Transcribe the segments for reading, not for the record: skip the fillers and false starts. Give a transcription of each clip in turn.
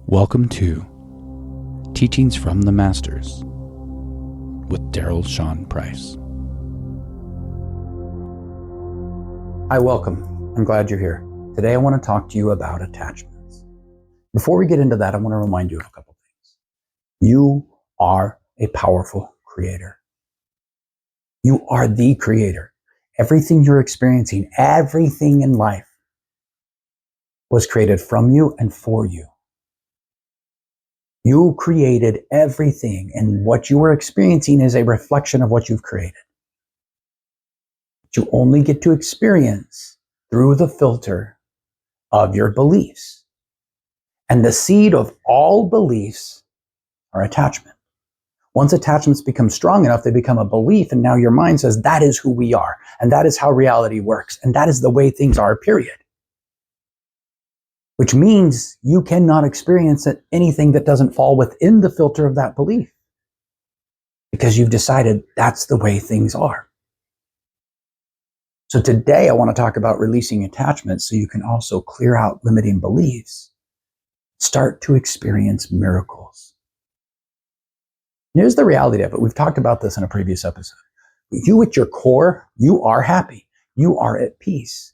Welcome to Teachings from the Masters with Daryl Shaun Price. Hi, welcome. I'm glad you're here. Today I want to talk to you about attachments. Before we get into that, I want to remind you of a couple things. You are a powerful creator. You are the creator. Everything you're experiencing, everything in life was created from you and for you. You created everything, and what you are experiencing is a reflection of what you've created. But you only get to experience through the filter of your beliefs. And the seed of all beliefs are attachment. Once attachments become strong enough, they become a belief, and now your mind says, that is who we are, and that is how reality works, and that is the way things are, period. Which means you cannot experience anything that doesn't fall within the filter of that belief, because you've decided that's the way things are. So today I want to talk about releasing attachments so you can also clear out limiting beliefs. Start to experience miracles. Here's the reality of it. We've talked about this in a previous episode. You at your core, you are happy. You are at peace.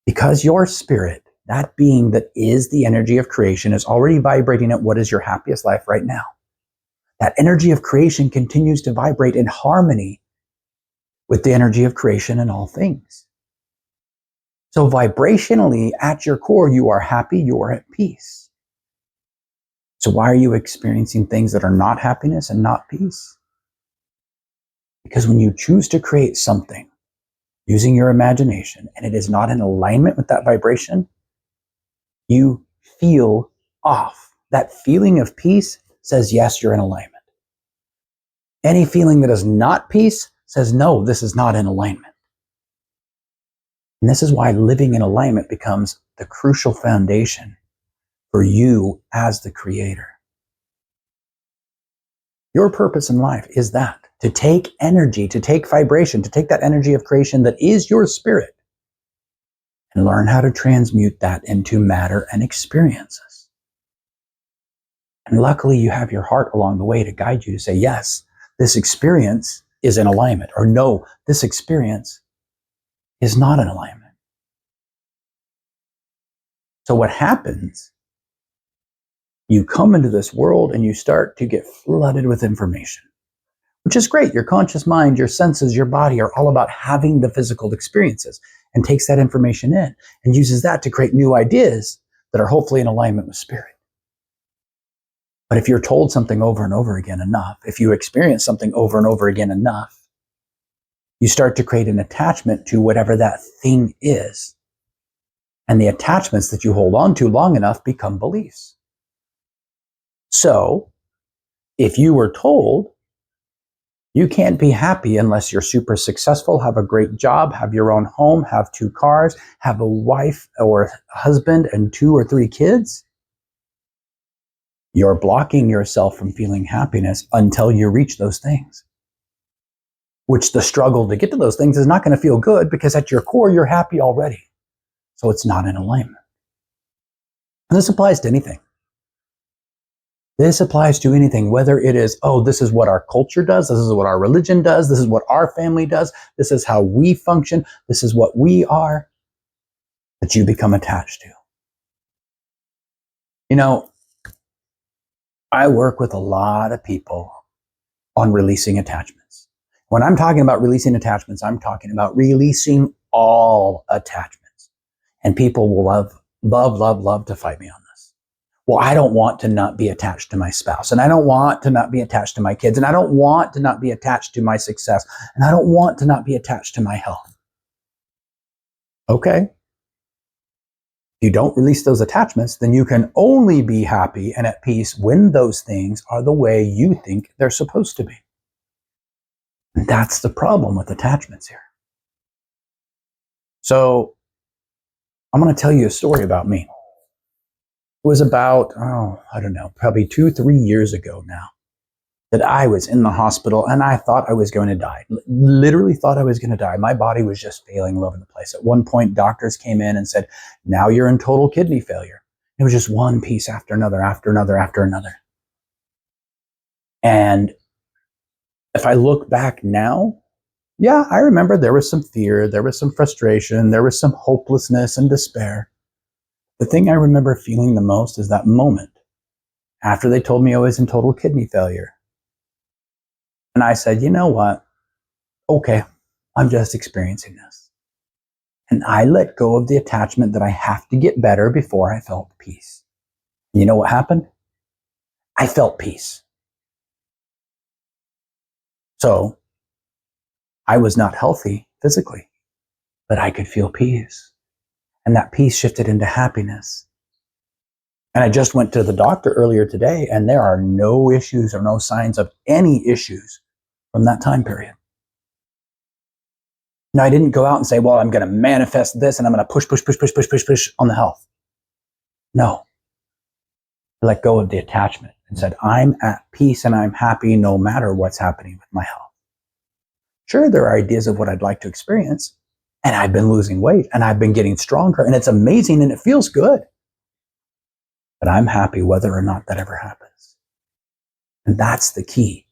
Because your spirit, that being that is the energy of creation, is already vibrating at what is your happiest life right now. That energy of creation continues to vibrate in harmony with the energy of creation in all things. So vibrationally, at your core, you are happy, you are at peace. So why are you experiencing things that are not happiness and not peace? Because when you choose to create something using your imagination, and it is not in alignment with that vibration, you feel off. That feeling of peace says, yes, you're in alignment. Any feeling that is not peace says, no, this is not in alignment. And this is why living in alignment becomes the crucial foundation for you as the creator. Your purpose in life is that, to take energy, to take vibration, to take that energy of creation that is your spirit, and learn how to transmute that into matter and experiences. And luckily you have your heart along the way to guide you to say, yes, this experience is in alignment, or no, this experience is not in alignment. So what happens, you come into this world and you start to get flooded with information, which is great. Your conscious mind, your senses, your body are all about having the physical experiences, and takes that information in and uses that to create new ideas that are hopefully in alignment with spirit. But if you're told something over and over again enough, if you experience something over and over again enough, you start to create an attachment to whatever that thing is. And the attachments that you hold on to long enough become beliefs. So if you were told you can't be happy unless you're super successful, have a great job, have your own home, have 2 cars, have a wife or a husband and 2 or 3 kids, you're blocking yourself from feeling happiness until you reach those things. Which the struggle to get to those things is not going to feel good, because at your core, you're happy already. So it's not in alignment. And this applies to anything. This applies to anything, whether it is, oh, this is what our culture does, this is what our religion does, this is what our family does, this is how we function, this is what we are, that you become attached to. You know, I work with a lot of people on releasing attachments. When I'm talking about releasing attachments, I'm talking about releasing all attachments. And people will love to fight me on this. Well, I don't want to not be attached to my spouse, and I don't want to not be attached to my kids, and I don't want to not be attached to my success, and I don't want to not be attached to my health. Okay. If you don't release those attachments, then you can only be happy and at peace when those things are the way you think they're supposed to be. And that's the problem with attachments here. So I'm going to tell you a story about me. It was about, probably 2-3 years ago now, that I was in the hospital and I thought I was going to die. Literally thought I was going to die. My body was just failing all over the place. At one point, doctors came in and said, now you're in total kidney failure. It was just one piece after another, after another, after another. And if I look back now, yeah, I remember there was some fear, there was some frustration, there was some hopelessness and despair. The thing I remember feeling the most is that moment after they told me I was in total kidney failure. And I said, you know what? Okay, I'm just experiencing this. And I let go of the attachment that I have to get better before I felt peace. You know what happened? I felt peace. So I was not healthy physically, but I could feel peace. And that peace shifted into happiness. And I just went to the doctor earlier today, and there are no issues or no signs of any issues from that time period. Now, I didn't go out and say, well, I'm going to manifest this and I'm going to push on the health. No. I let go of the attachment and said, I'm at peace and I'm happy no matter what's happening with my health. Sure, there are ideas of what I'd like to experience, and I've been losing weight and I've been getting stronger and it's amazing and it feels good. But I'm happy whether or not that ever happens. And that's the key.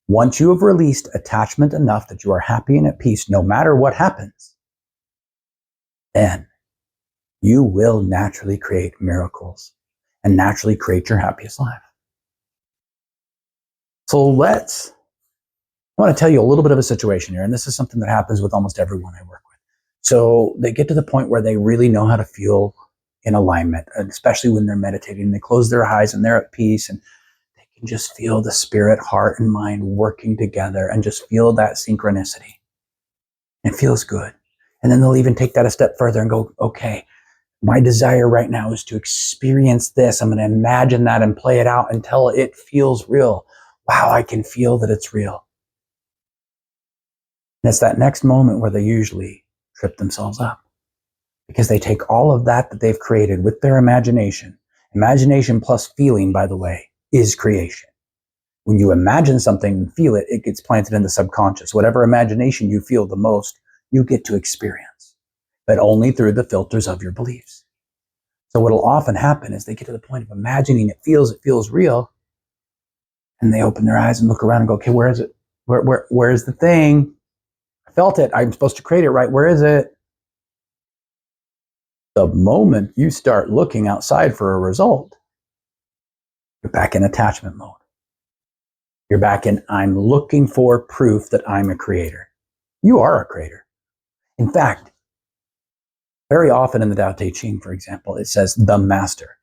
Once you have released attachment enough that you are happy and at peace no matter what happens, then you will naturally create miracles and naturally create your happiest life. So I want to tell you a little bit of a situation here, and this is something that happens with almost everyone I work with. So they get to the point where they really know how to feel in alignment, and especially when they're meditating. They close their eyes and they're at peace, and they can just feel the spirit, heart, and mind working together and just feel that synchronicity. It feels good. And then they'll even take that a step further and go, okay, my desire right now is to experience this. I'm going to imagine that and play it out until it feels real. Wow, I can feel that it's real. And it's that next moment where they usually trip themselves up, because they take all of that they've created with their imagination. Imagination plus feeling, by the way, is creation. When you imagine something and feel it, it gets planted in the subconscious. Whatever imagination you feel the most, you get to experience, but only through the filters of your beliefs. So what will often happen is they get to the point of imagining it feels real, and they open their eyes and look around and go, okay, where is it? Where is the thing? I felt it. I'm supposed to create it, right? Where is it? The moment you start looking outside for a result, you're back in attachment mode. You're back in, I'm looking for proof that I'm a creator. You are a creator. In fact, very often in the Tao Te Ching, for example, it says the master.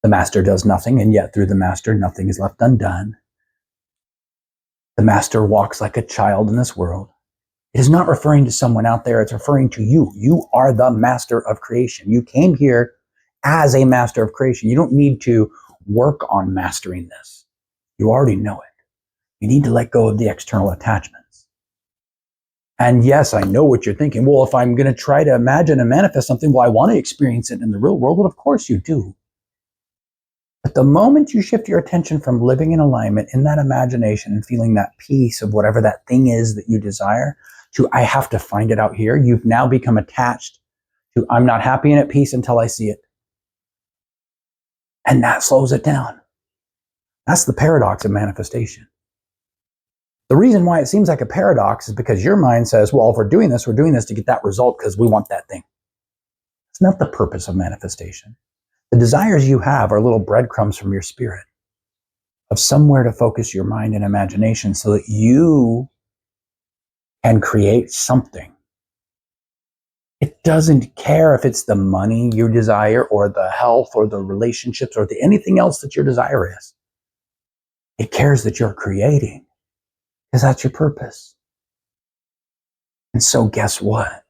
The master does nothing, and yet through the master, nothing is left undone. The master walks like a child in this world. It is not referring to someone out there. It's referring to you. You are the master of creation. You came here as a master of creation. You don't need to work on mastering this. You already know it. You need to let go of the external attachments. And yes, I know what you're thinking. Well, if I'm going to try to imagine and manifest something, well, I want to experience it in the real world. Well, of course you do. But the moment you shift your attention from living in alignment in that imagination and feeling that peace of whatever that thing is that you desire to, I have to find it out here, you've now become attached to, I'm not happy and at peace until I see it. And that slows it down. That's the paradox of manifestation. The reason why it seems like a paradox is because your mind says, well, if we're doing this to get that result because we want that thing. It's not the purpose of manifestation. The desires you have are little breadcrumbs from your spirit of somewhere to focus your mind and imagination so that you can create something. It doesn't care if it's the money you desire or the health or the relationships or anything else that your desire is. It cares that you're creating, because that's your purpose. And so guess what?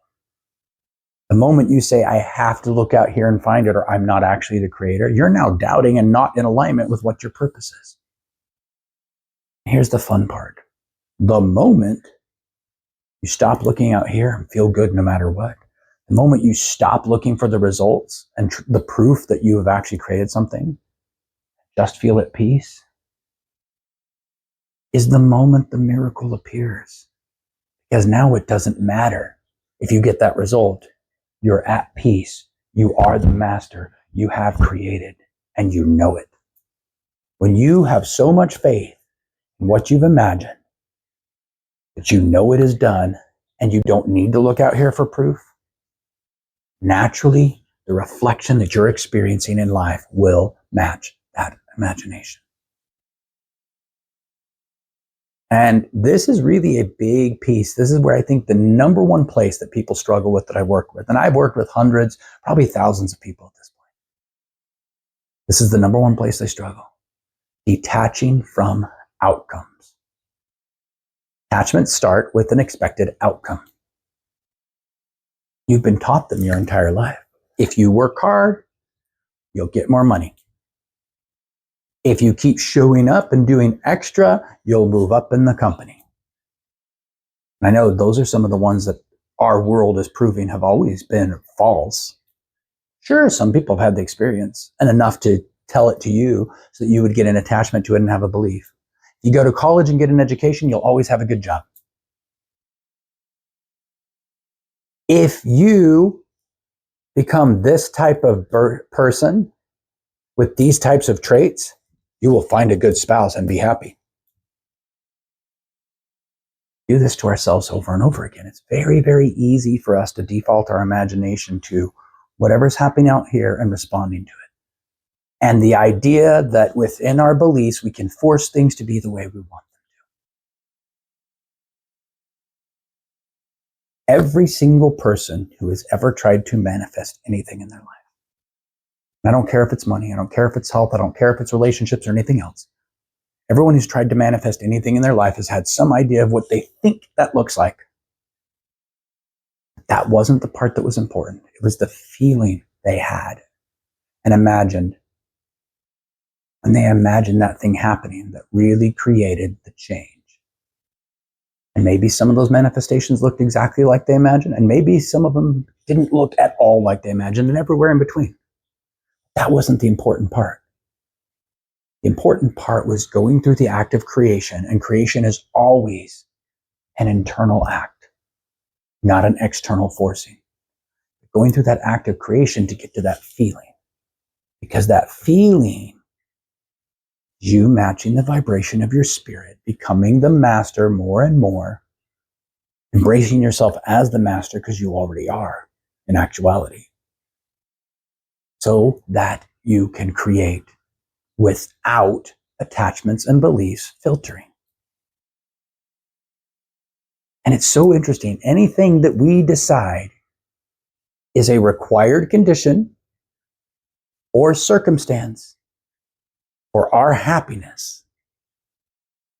The moment you say, I have to look out here and find it, or I'm not actually the creator, you're now doubting and not in alignment with what your purpose is. Here's the fun part. The moment you stop looking out here and feel good no matter what, the moment you stop looking for the results and the proof that you have actually created something, just feel at peace, is the moment the miracle appears. Because now it doesn't matter if you get that result. You're at peace. You are the master. you have created, and you know it. When you have so much faith in what you've imagined that you know it is done and you don't need to look out here for proof, naturally, the reflection that you're experiencing in life will match that imagination. And this is really a big piece. This is where I think the number one place that people struggle with that I work with, and I've worked with hundreds, probably thousands of people at this point. This is the number one place they struggle. Detaching from outcomes. Attachments start with an expected outcome. You've been taught them your entire life. If you work hard, you'll get more money. If you keep showing up and doing extra, you'll move up in the company. And I know those are some of the ones that our world is proving have always been false. Sure, some people have had the experience and enough to tell it to you so that you would get an attachment to it and have a belief. You go to college and get an education, you'll always have a good job. If you become this type of person with these types of traits, you will find a good spouse and be happy. Do this to ourselves over and over again. It's very, very easy for us to default our imagination to whatever's happening out here and responding to it. And the idea that within our beliefs, we can force things to be the way we want them to. Every single person who has ever tried to manifest anything in their life, I don't care if it's money, I don't care if it's health, I don't care if it's relationships or anything else. Everyone who's tried to manifest anything in their life has had some idea of what they think that looks like. That wasn't the part that was important. It was the feeling they had and imagined. And they imagined that thing happening that really created the change. And maybe some of those manifestations looked exactly like they imagined, and maybe some of them didn't look at all like they imagined, and everywhere in between. That wasn't the important part. The important part was going through the act of creation, and creation is always an internal act, not an external forcing. Going through that act of creation to get to that feeling, because that feeling, you matching the vibration of your spirit, becoming the master more and more, embracing yourself as the master because you already are in actuality, so that you can create without attachments and beliefs filtering. And it's so interesting. Anything that we decide is a required condition or circumstance for our happiness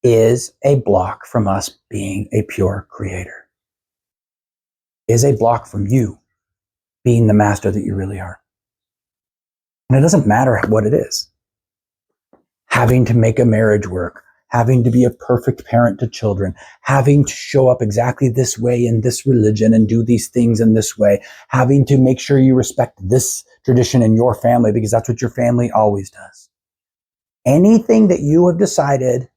is a block from us being a pure creator, is a block from you being the master that you really are. And it doesn't matter what it is. Having to make a marriage work, having to be a perfect parent to children, having to show up exactly this way in this religion and do these things in this way, having to make sure you respect this tradition in your family because that's what your family always does. Anything that you have decided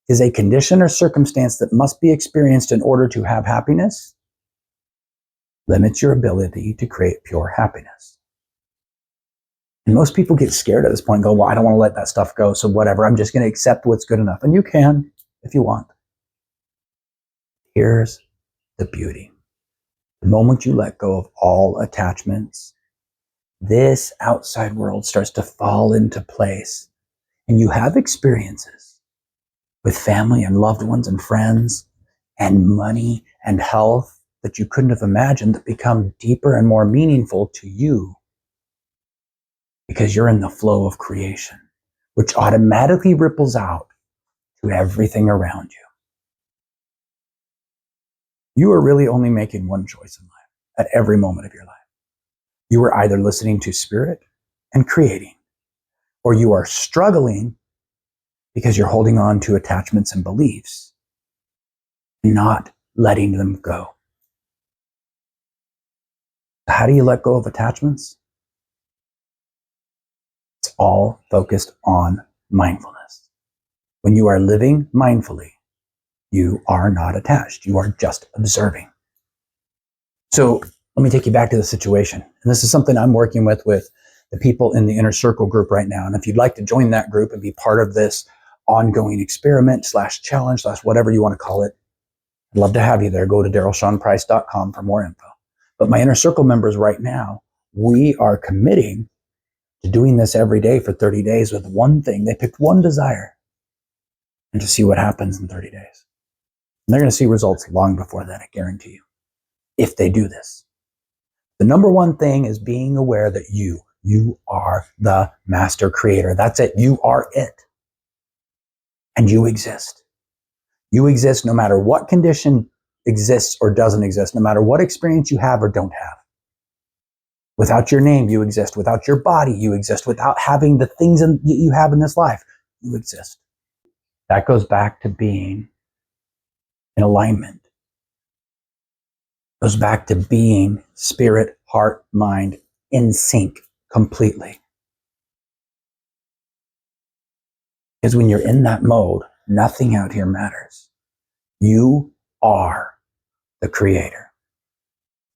is a condition or circumstance that must be experienced in order to have happiness limits your ability to create pure happiness. And most people get scared at this point and go, well, I don't want to let that stuff go, so whatever, I'm just going to accept what's good enough. And you can, if you want. Here's the beauty. The moment you let go of all attachments, this outside world starts to fall into place. And you have experiences with family and loved ones and friends and money and health that you couldn't have imagined that become deeper and more meaningful to you because you're in the flow of creation, which automatically ripples out to everything around you. You are really only making one choice in life at every moment of your life. You are either listening to spirit and creating, or you are struggling because you're holding on to attachments and beliefs, not letting them go. How do you let go of attachments? It's all focused on mindfulness. When you are living mindfully, you are not attached. You are just observing. So let me take you back to the situation. And this is something I'm working with the people in the inner circle group right now. And if you'd like to join that group and be part of this ongoing experiment / challenge / whatever you want to call it, I'd love to have you there. Go to darylshaunprice.com for more info. But my inner circle members right now, we are committing to doing this every day for 30 days with one thing. They picked one desire and to see what happens in 30 days. And they're going to see results long before that, I guarantee you, if they do this. The number one thing is being aware that you are the master creator. That's it. You are it. And you exist. You exist no matter what condition exists or doesn't exist, no matter what experience you have or don't have. Without your name, you exist. Without your body, you exist. Without having the things you have in this life, you exist. That goes back to being in alignment. It goes back to being spirit, heart, mind in sync completely. Because when you're in that mode, nothing out here matters. You are the creator.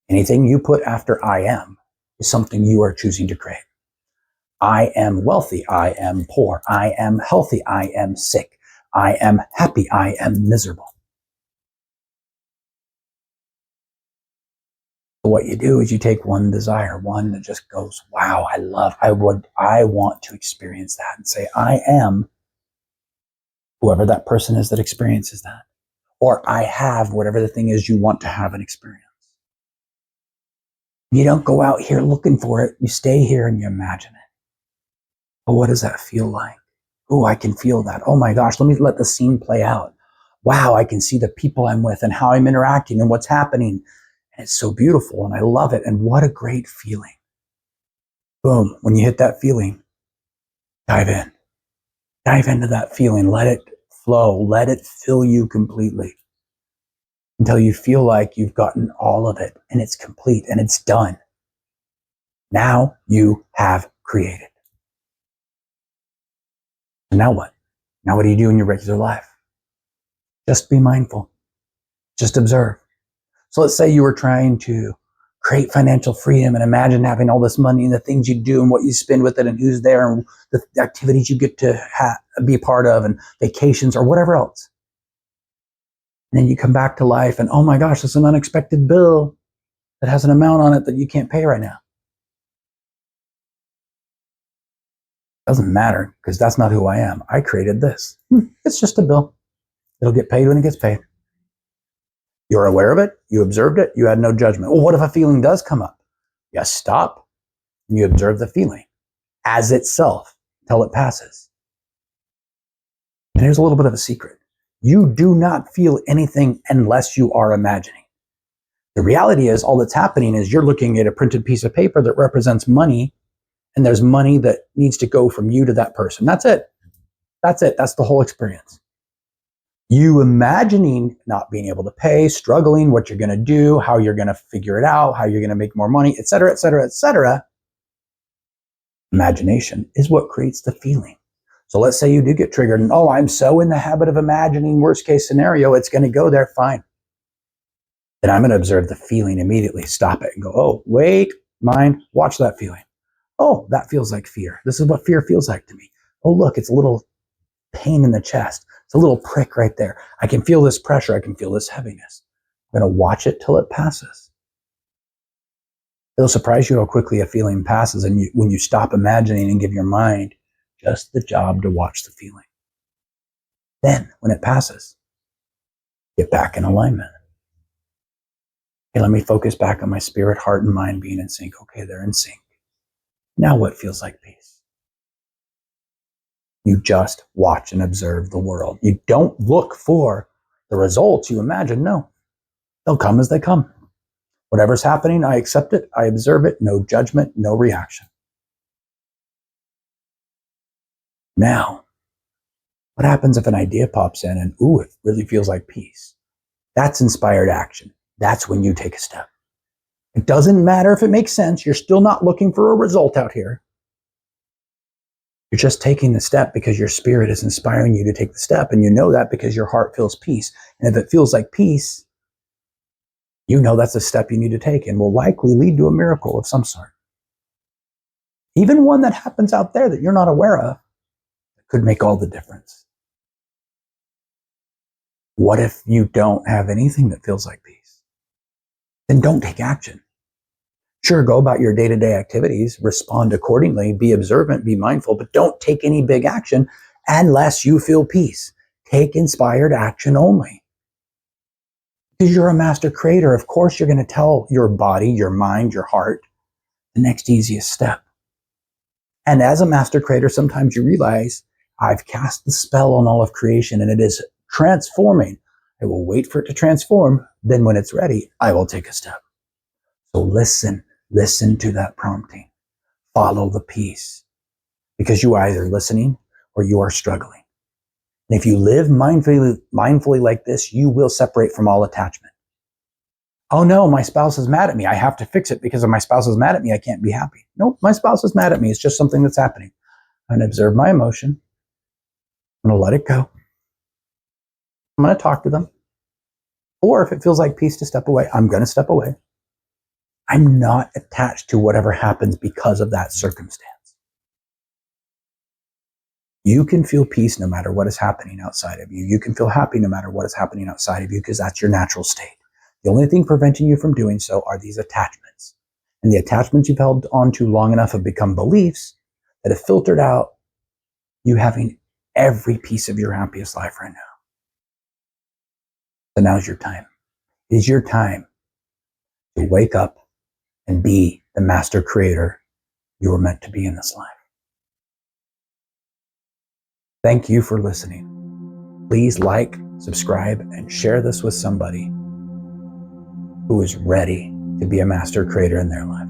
Anything you put after I am is something you are choosing to create. I am wealthy. I am poor. I am healthy. I am sick. I am happy. I am miserable. So what you do is you take one desire, one that just goes, wow, I want to experience that, and say, I am whoever that person is that experiences that. Or I have whatever the thing is you want to have an experience. You don't go out here looking for it. You stay here and you imagine it. But what does that feel like? Oh, I can feel that. Oh my gosh, let the scene play out. Wow, I can see the people I'm with and how I'm interacting and what's happening. And it's so beautiful and I love it. And what a great feeling. Boom, when you hit that feeling, dive in. Dive into that feeling. Let it flow. Let it fill you completely until you feel like you've gotten all of it and it's complete and it's done. Now you have created. And now what? Now what do you do in your regular life? Just be mindful. Just observe. So let's say you were trying to create financial freedom and imagine having all this money and the things you do and what you spend with it and who's there and the activities you get to be a part of and vacations or whatever else. And then you come back to life and, oh my gosh, it's an unexpected bill that has an amount on it that you can't pay right now. Doesn't matter because that's not who I am. I created this. It's just a bill. It'll get paid when it gets paid. You're aware of it. You observed it. You had no judgment. Well, what if a feeling does come up? You stop and you observe the feeling as itself till it passes. And here's a little bit of a secret. You do not feel anything unless you are imagining. The reality is all that's happening is you're looking at a printed piece of paper that represents money, and there's money that needs to go from you to that person. That's it. That's it. That's the whole experience. You imagining not being able to pay, struggling, what you're going to do, how you're going to figure it out, how you're going to make more money, et cetera, et cetera, et cetera. Imagination is what creates the feeling. So let's say you do get triggered and, oh, I'm so in the habit of imagining worst case scenario, it's going to go there, fine. Then I'm going to observe the feeling immediately, stop it and go, oh, wait, mind, watch that feeling. Oh, that feels like fear. This is what fear feels like to me. Oh, look, it's a little pain in the chest. It's a little prick right there. I can feel this pressure. I can feel this heaviness. I'm going to watch it till it passes. It'll surprise you how quickly a feeling passes and when you stop imagining and give your mind just the job to watch the feeling. Then, when it passes, get back in alignment. Okay, let me focus back on my spirit, heart, and mind being in sync. Okay, they're in sync. Now what feels like peace? You just watch and observe the world. You don't look for the results you imagine. No, they'll come as they come. Whatever's happening, I accept it. I observe it. No judgment, no reaction. Now, what happens if an idea pops in and, ooh, it really feels like peace? That's inspired action. That's when you take a step. It doesn't matter if it makes sense. You're still not looking for a result out here. You're just taking the step because your spirit is inspiring you to take the step. And you know that because your heart feels peace. And if it feels like peace, you know that's a step you need to take and will likely lead to a miracle of some sort. even one that happens out there that you're not aware of, could make all the difference. What if you don't have anything that feels like peace? Then don't take action. Sure, go about your day-to-day activities, respond accordingly, be observant, be mindful, but don't take any big action unless you feel peace. Take inspired action only. Because you're a master creator, of course you're going to tell your body, your mind, your heart, the next easiest step. And as a master creator, sometimes you realize, I've cast the spell on all of creation and it is transforming. I will wait for it to transform. Then when it's ready, I will take a step. So listen to that prompting. Follow the peace. Because you are either listening or you are struggling. And if you live mindfully like this, you will separate from all attachment. Oh no, my spouse is mad at me. I have to fix it because if my spouse is mad at me, I can't be happy. Nope, my spouse is mad at me. It's just something that's happening. I'm going to observe my emotion. I'm going to let it go. I'm going to talk to them. Or if it feels like peace to step away, I'm going to step away. I'm not attached to whatever happens because of that circumstance. You can feel peace no matter what is happening outside of you. You can feel happy no matter what is happening outside of you because that's your natural state. The only thing preventing you from doing so are these attachments. And the attachments you've held on to long enough have become beliefs that have filtered out you having every piece of your happiest life right now. So now's your time. It is your time to wake up and be the master creator you were meant to be in this life. Thank you for listening. Please like, subscribe, and share this with somebody who is ready to be a master creator in their life.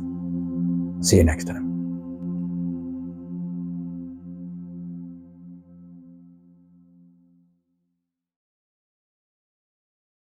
See you next time.